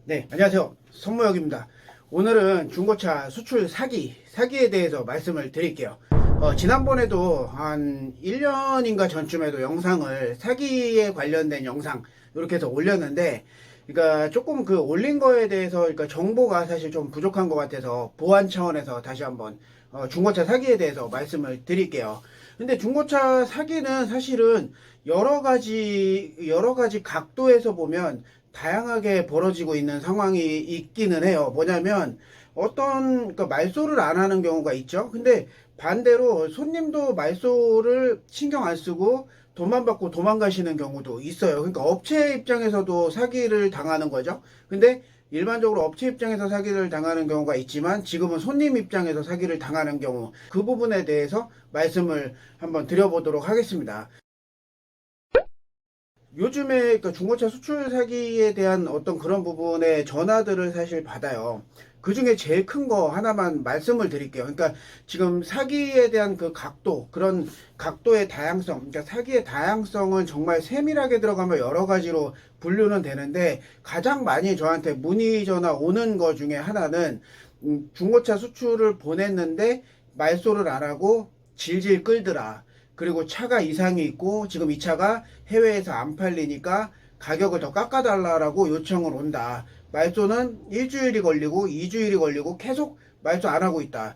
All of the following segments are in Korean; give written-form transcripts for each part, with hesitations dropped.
네, 안녕하세요. 손무혁입니다. 오늘은 중고차 수출 사기에 대해서 말씀을 드릴게요. 지난번에도 한 1년인가 전쯤에도 영상을 사기에 관련된 영상 이렇게 해서 올렸는데, 그러니까 조금 그 올린 거에 대해서 그러니까 정보가 사실 좀 부족한 것 같아서 보안 차원에서 다시 한번 중고차 사기에 대해서 말씀을 드릴게요. 근데 중고차 사기는 사실은 여러 가지 각도에서 보면 다양하게 벌어지고 있는 상황이 있기는 해요. 뭐냐면 그러니까 말소를 안 하는 경우가 있죠. 근데 반대로 손님도 말소를 신경 안 쓰고 돈만 받고 도망가시는 경우도 있어요. 그러니까 업체 입장에서도 사기를 당하는 거죠. 근데 일반적으로 업체 입장에서 사기를 당하는 경우가 있지만 지금은 손님 입장에서 사기를 당하는 경우, 그 부분에 대해서 말씀을 한번 드려보도록 하겠습니다. 요즘에 그 중고차 수출 사기에 대한 어떤 그런 부분의 전화들을 사실 받아요. 그 중에 제일 큰 거 하나만 말씀을 드릴게요. 그러니까 지금 사기에 대한 그 각도, 그런 각도의 다양성, 그러니까 사기의 다양성은 정말 세밀하게 들어가면 여러 가지로 분류는 되는데, 가장 많이 저한테 문의 전화 오는 거 중에 하나는 중고차 수출을 보냈는데 말소를 안 하고 질질 끌더라. 그리고 차가 이상이 있고 지금 이 차가 해외에서 안 팔리니까 가격을 더 깎아달라고 요청을 온다. 말소는 일주일이 걸리고 2주일이 걸리고 계속 말소 안 하고 있다.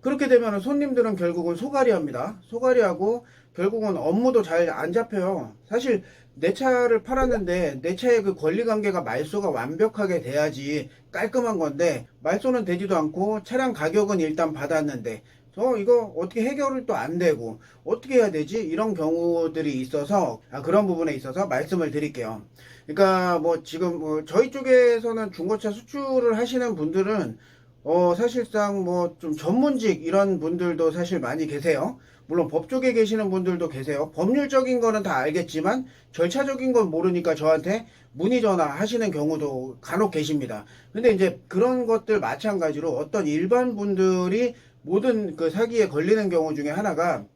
그렇게 되면 손님들은 결국은 소갈이 합니다. 소갈이 하고 결국은 업무도 잘 안 잡혀요. 사실 내 차를 팔았는데 내 차의 그 권리관계가 말소가 완벽하게 돼야지 깔끔한 건데, 말소는 되지도 않고 차량 가격은 일단 받았는데 이거 어떻게 해결을 또 안 되고 어떻게 해야 되지? 이런 경우들이 있어서 그런 부분에 있어서 말씀을 드릴게요. 그러니까 뭐 지금 저희 쪽에서는 중고차 수출을 하시는 분들은 사실상 뭐 좀 전문직 이런 분들도 사실 많이 계세요. 물론 법 쪽에 계시는 분들도 계세요. 법률적인 거는 다 알겠지만 절차적인 건 모르니까 저한테 문의 전화 하시는 경우도 간혹 계십니다. 근데 이제 그런 것들 마찬가지로 어떤 일반 분들이 모든 그 사기에 걸리는 경우 중에 하나가,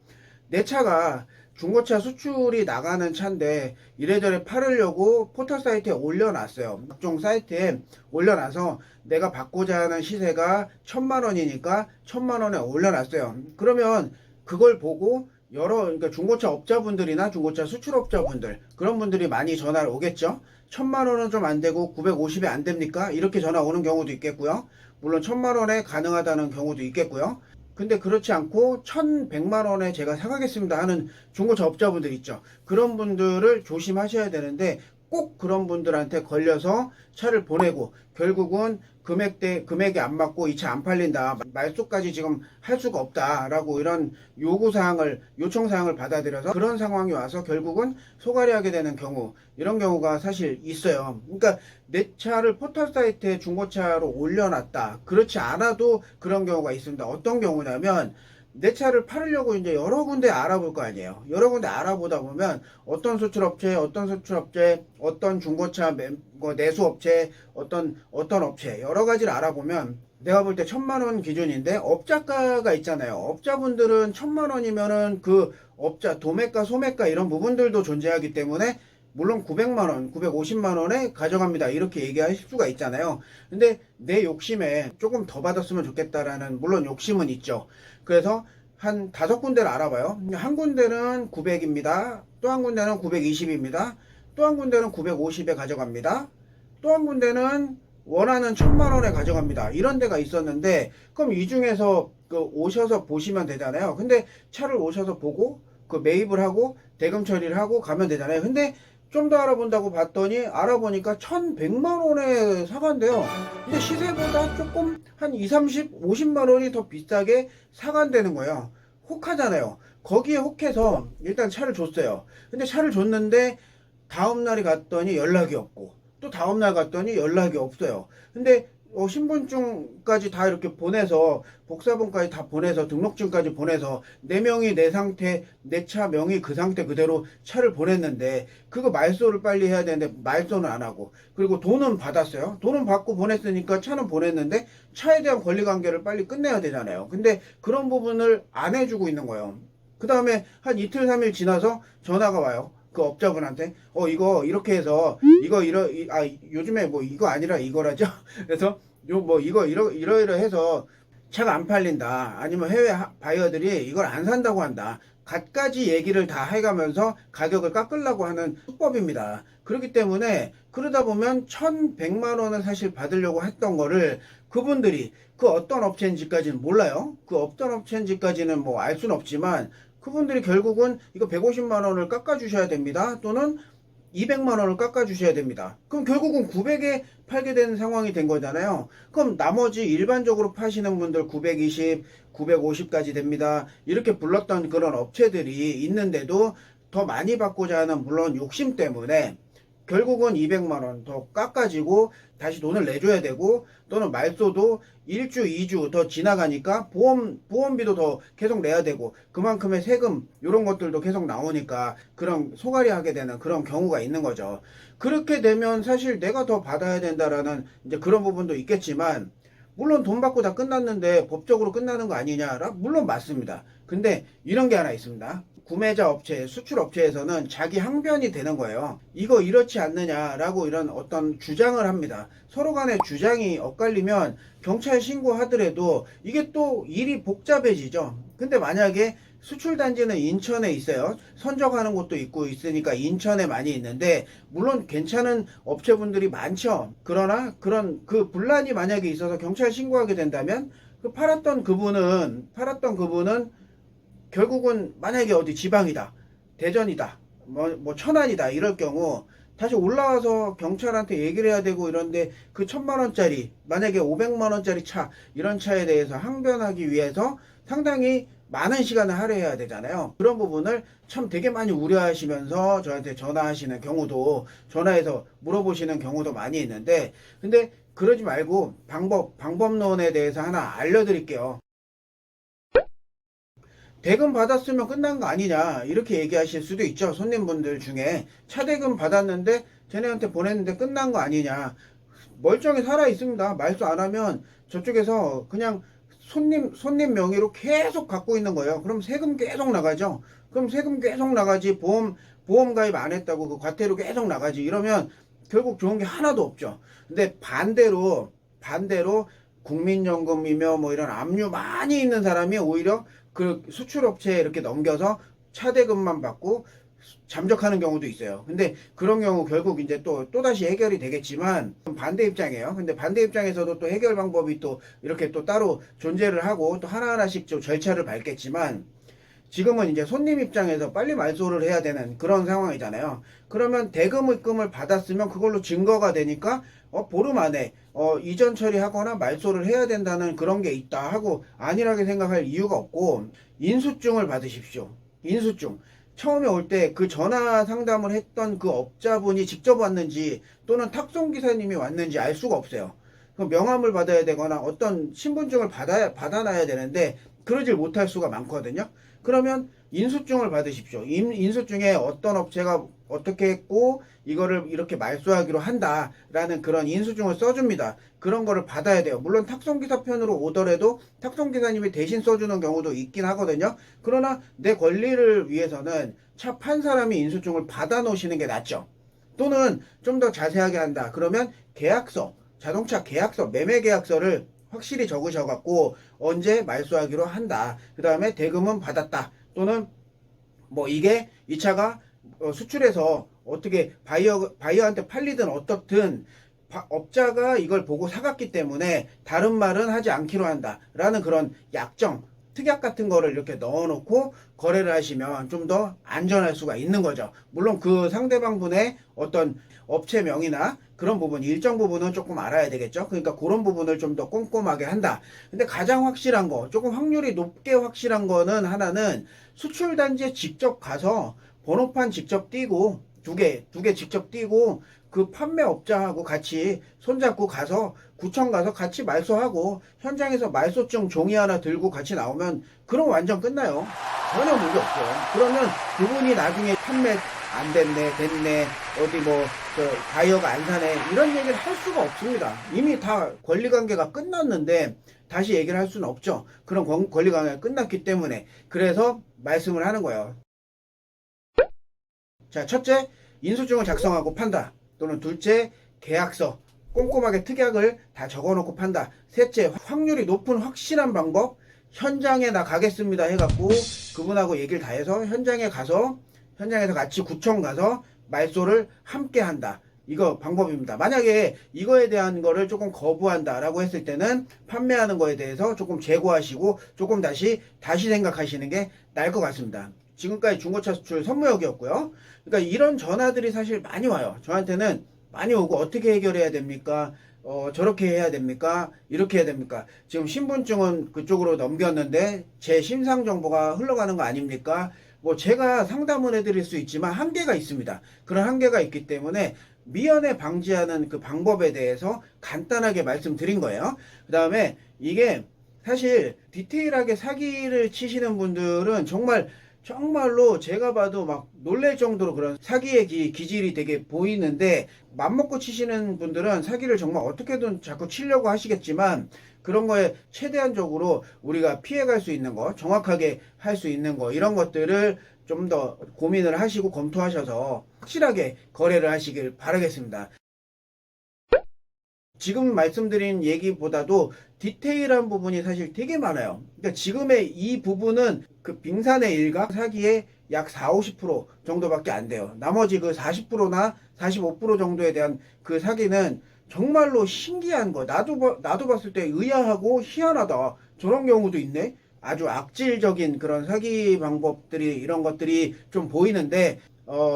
내 차가 중고차 수출이 나가는 차인데 이래저래 팔으려고 포털 사이트에 올려놨어요. 각종 사이트에 올려놔서 내가 받고자 하는 시세가 1,000만 원이니까 1,000만 원에 올려놨어요. 그러면 그걸 보고 그러니까 중고차 업자분들이나 중고차 수출업자분들, 그런 분들이 많이 전화를 오겠죠. 1,000만 원은 좀 안 되고 950에 안 됩니까? 이렇게 전화 오는 경우도 있겠고요. 물론 1,000만 원에 가능하다는 경우도 있겠고요. 근데 그렇지 않고 1,100만 원에 제가 사가겠습니다 하는 중고차 업자분들 있죠. 그런 분들을 조심하셔야 되는데, 꼭 그런 분들한테 걸려서 차를 보내고 결국은 금액이 안 맞고 이 차 안 팔린다, 말소까지 지금 할 수가 없다라고 이런 요청사항을 받아들여서 그런 상황이 와서 결국은 소갈이 하게 되는 경우, 이런 경우가 사실 있어요. 그러니까 내 차를 포털 사이트에 중고차로 올려놨다, 그렇지 않아도 그런 경우가 있습니다. 어떤 경우냐면, 내 차를 팔으려고 이제 여러 군데 알아볼 거 아니에요. 여러 군데 알아보다 보면 어떤 중고차 내수업체, 어떤 업체, 여러 가지를 알아보면 내가 볼 때 1,000만 원 기준인데, 업자가가 있잖아요. 업자분들은 1,000만 원이면은 그 업자 도매가 소매가 이런 부분들도 존재하기 때문에 물론 900만 원, 950만 원에 가져갑니다, 이렇게 얘기하실 수가 있잖아요. 근데 내 욕심에 조금 더 받았으면 좋겠다라는 물론 욕심은 있죠. 그래서 한 5군데를 알아봐요. 한 군데는 900입니다. 또 한 군데는 920입니다. 또 한 군데는 950에 가져갑니다. 또 한 군데는 원하는 1,000만 원에 가져갑니다. 이런 데가 있었는데, 그럼 이 중에서 오셔서 보시면 되잖아요. 근데 차를 오셔서 보고 그 매입을 하고 대금 처리를 하고 가면 되잖아요. 근데 좀 더 알아본다고 봤더니 알아보니까 1,100만 원에 사간대요. 근데 시세보다 조금 한 2, 30, 50만 원이 더 비싸게 사간다는 거예요. 혹하잖아요. 거기에 혹해서 일단 차를 줬어요. 근데 차를 줬는데 다음날이 갔더니 연락이 없고, 또 다음날 갔더니 연락이 없어요. 근데 신분증까지 다 이렇게 보내서, 복사본까지 다 보내서, 등록증까지 보내서 내 명의 내 상태, 내 차 명의 그 상태 그대로 차를 보냈는데, 그거 말소를 빨리 해야 되는데 말소는 안 하고, 그리고 돈은 받았어요. 돈은 받고 보냈으니까 차는 보냈는데 차에 대한 권리관계를 빨리 끝내야 되잖아요. 근데 그런 부분을 안 해주고 있는 거예요. 그 다음에 한 이틀 3일 지나서 전화가 와요. 그 업자분한테 이거 이렇게 해서 요즘에 뭐 이거 아니라 이거라죠. 그래서 요 뭐 이거 이러해서 차가 안 팔린다, 아니면 해외 바이어들이 이걸 안 산다고 한다, 갖가지 얘기를 다 해가면서 가격을 깎으려고 하는 수법입니다. 그렇기 때문에 그러다 보면 1,100만 원을 사실 받으려고 했던 거를 그분들이 그 어떤 업체인지까지는 몰라요. 그 어떤 업체인지까지는 뭐 알 수는 없지만 그분들이 결국은 이거 150만 원을 깎아 주셔야 됩니다, 또는 200만 원을 깎아 주셔야 됩니다. 그럼 결국은 900에 팔게 되는 상황이 된 거잖아요. 그럼 나머지 일반적으로 파시는 분들 920, 950까지 됩니다, 이렇게 불렀던 그런 업체들이 있는데도 더 많이 받고자 하는, 물론 욕심 때문에 결국은 200만 원 더 깎아지고 다시 돈을 내줘야 되고, 또는 말소도 1주, 2주 더 지나가니까 보험비도 더 계속 내야 되고, 그만큼의 세금 이런 것들도 계속 나오니까 그런 소갈이 하게 되는 그런 경우가 있는 거죠. 그렇게 되면 사실 내가 더 받아야 된다라는 이제 그런 부분도 있겠지만, 물론 돈 받고 다 끝났는데 법적으로 끝나는 거 아니냐라, 물론 맞습니다. 근데 이런 게 하나 있습니다. 구매자 업체, 수출 업체에서는 자기 항변이 되는 거예요. 이거 이렇지 않느냐라고 이런 어떤 주장을 합니다. 서로 간의 주장이 엇갈리면 경찰 신고하더라도 이게 또 일이 복잡해지죠. 근데 만약에 수출 단지는 인천에 있어요. 선적하는 곳도 있고 있으니까 인천에 많이 있는데, 물론 괜찮은 업체분들이 많죠. 그러나 그런 그 분란이 만약에 있어서 경찰 신고하게 된다면 그 팔았던 그분은 결국은 만약에 어디 지방이다, 대전이다, 뭐 천안이다 이럴 경우 다시 올라와서 경찰한테 얘기를 해야 되고 이런데, 그 1,000만 원짜리, 만약에 500만 원짜리 차, 이런 차에 대해서 항변하기 위해서 상당히 많은 시간을 할애해야 되잖아요. 그런 부분을 참 되게 많이 우려하시면서 저한테 전화해서 물어보시는 경우도 많이 있는데, 근데 그러지 말고 방법론에 대해서 하나 알려드릴게요. 대금 받았으면 끝난 거 아니냐 이렇게 얘기하실 수도 있죠. 손님분들 중에 차대금 받았는데 쟤네한테 보냈는데 끝난 거 아니냐. 멀쩡히 살아 있습니다. 말소 안 하면 저쪽에서 그냥 손님 명의로 계속 갖고 있는 거예요. 그럼 세금 계속 나가죠. 그럼 세금 계속 나가지, 보험 가입 안 했다고 그 과태료 계속 나가지, 이러면 결국 좋은 게 하나도 없죠. 근데 반대로 국민연금이며 뭐 이런 압류 많이 있는 사람이 오히려 그 수출업체에 이렇게 넘겨서 차대금만 받고 잠적하는 경우도 있어요. 근데 그런 경우 결국 이제 또다시 해결이 되겠지만 반대 입장이에요. 근데 반대 입장에서도 또 해결 방법이 또 이렇게 또 따로 존재를 하고 또 하나하나씩 좀 절차를 밟겠지만, 지금은 이제 손님 입장에서 빨리 말소를 해야 되는 그런 상황이잖아요. 그러면 대금 입금을 받았으면 그걸로 증거가 되니까 보름 안에 이전 처리하거나 말소를 해야 된다는 그런 게 있다 하고 안일하게 생각할 이유가 없고, 인수증을 받으십시오. 인수증. 처음에 올 때 그 전화 상담을 했던 그 업자분이 직접 왔는지 또는 탁송기사님이 왔는지 알 수가 없어요. 그 명함을 받아야 되거나 어떤 신분증을 받아놔야 되는데 그러질 못할 수가 많거든요. 그러면 인수증을 받으십시오. 인수증에 어떤 업체가 어떻게 했고 이거를 이렇게 말소하기로 한다라는 그런 인수증을 써줍니다. 그런 거를 받아야 돼요. 물론 탁송기사 편으로 오더라도 탁송기사님이 대신 써주는 경우도 있긴 하거든요. 그러나 내 권리를 위해서는 차 판 사람이 인수증을 받아 놓으시는 게 낫죠. 또는 좀 더 자세하게 한다 그러면 자동차 계약서, 매매 계약서를 확실히 적으셔갖고 언제 말소하기로 한다, 그 다음에 대금은 받았다, 또는 뭐 이게 이 차가 수출해서 어떻게 바이어한테 팔리든 어떻든 업자가 이걸 보고 사갔기 때문에 다른 말은 하지 않기로 한다 라는 그런 약정, 특약 같은 거를 이렇게 넣어놓고 거래를 하시면 좀 더 안전할 수가 있는 거죠. 물론 그 상대방 분의 어떤 업체명이나 그런 부분, 일정 부분은 조금 알아야 되겠죠. 그러니까 그런 부분을 좀 더 꼼꼼하게 한다. 근데 가장 확실한 거, 조금 확률이 높게 확실한 거는 하나는 수출단지에 직접 가서 번호판 직접 띄고 두 개 직접 띄고 그 판매업자하고 같이 손잡고 가서 구청 가서 같이 말소하고 현장에서 말소증 종이 하나 들고 같이 나오면 그럼 완전 끝나요. 전혀 문제 없어요. 그러면 그분이 나중에 판매 안 됐네, 어디 뭐 바이어가 안 사네 이런 얘기를 할 수가 없습니다. 이미 다 권리관계가 끝났는데 다시 얘기를 할 수는 없죠. 그런 권리관계가 끝났기 때문에. 그래서 말씀을 하는 거예요. 자, 첫째, 인수증을 작성하고 판다. 또는 둘째, 계약서 꼼꼼하게 특약을 다 적어놓고 판다. 셋째, 확률이 높은 확실한 방법, 현장에 나 가겠습니다 해갖고 그분하고 얘기를 다 해서 현장에서 같이 구청 가서 말소를 함께 한다. 이거 방법입니다. 만약에 이거에 대한 거를 조금 거부한다라고 했을 때는 판매하는 거에 대해서 조금 재고하시고 조금 다시 생각하시는 게 나을 것 같습니다. 지금까지 중고차 수출 선무역이었고요. 그러니까 이런 전화들이 사실 많이 와요. 저한테는 많이 오고 어떻게 해결해야 됩니까? 저렇게 해야 됩니까? 이렇게 해야 됩니까? 지금 신분증은 그쪽으로 넘겼는데 제 심상 정보가 흘러가는 거 아닙니까? 뭐 제가 상담을 해드릴 수 있지만 한계가 있습니다. 그런 한계가 있기 때문에 미연에 방지하는 그 방법에 대해서 간단하게 말씀드린 거예요. 그 다음에 이게 사실 디테일하게 사기를 치시는 분들은 정말로 제가 봐도 막 놀랄 정도로 그런 사기의 기질이 되게 보이는데, 맘먹고 치시는 분들은 사기를 정말 어떻게든 자꾸 치려고 하시겠지만 그런 거에 최대한적으로 우리가 피해갈 수 있는 거, 정확하게 할 수 있는 거, 이런 것들을 좀 더 고민을 하시고 검토하셔서 확실하게 거래를 하시길 바라겠습니다. 지금 말씀드린 얘기보다도 디테일한 부분이 사실 되게 많아요. 그러니까 지금의 이 부분은 그 빙산의 일각 사기의 약 4, 50% 정도밖에 안 돼요. 나머지 그 40%나 45% 정도에 대한 그 사기는 정말로 신기한 거. 나도 봤을 때 의아하고 희한하다. 저런 경우도 있네. 아주 악질적인 그런 사기 방법들이, 이런 것들이 좀 보이는데,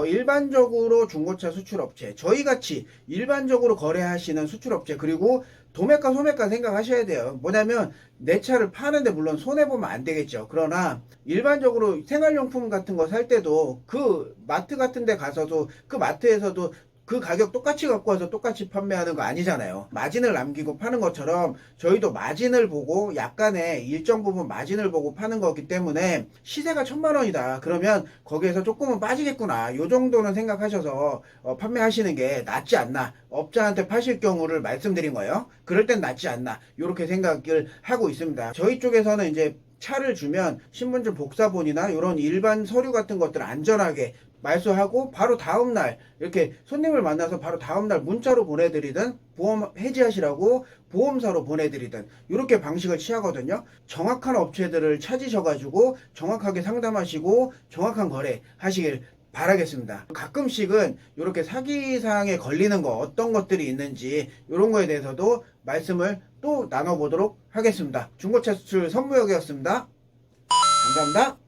일반적으로 중고차 수출업체, 저희같이 일반적으로 거래하시는 수출업체, 그리고 도매가 소매가 생각하셔야 돼요. 뭐냐면 내 차를 파는데 물론 손해보면 안 되겠죠. 그러나 일반적으로 생활용품 같은 거 살 때도 그 마트 같은 데 가서도 그 마트에서도 그 가격 똑같이 갖고 와서 똑같이 판매하는 거 아니잖아요. 마진을 남기고 파는 것처럼 저희도 마진을 보고, 약간의 일정 부분 마진을 보고 파는 거기 때문에 시세가 1,000만 원이다. 그러면 거기에서 조금은 빠지겠구나. 요 정도는 생각하셔서 판매하시는 게 낫지 않나. 업자한테 파실 경우를 말씀드린 거예요. 그럴 땐 낫지 않나. 요렇게 생각을 하고 있습니다. 저희 쪽에서는 이제 차를 주면 신분증 복사본이나 이런 일반 서류 같은 것들 안전하게 말소하고 바로 다음날 이렇게 손님을 만나서 바로 다음날 문자로 보내드리든 보험 해지하시라고 보험사로 보내드리든 이렇게 방식을 취하거든요. 정확한 업체들을 찾으셔가지고 정확하게 상담하시고 정확한 거래 하시길 바라겠습니다. 가끔씩은 이렇게 사기사항에 걸리는 거, 어떤 것들이 있는지 이런 거에 대해서도 말씀을 또 나눠보도록 하겠습니다. 중고차 수출 선무역이었습니다. 감사합니다.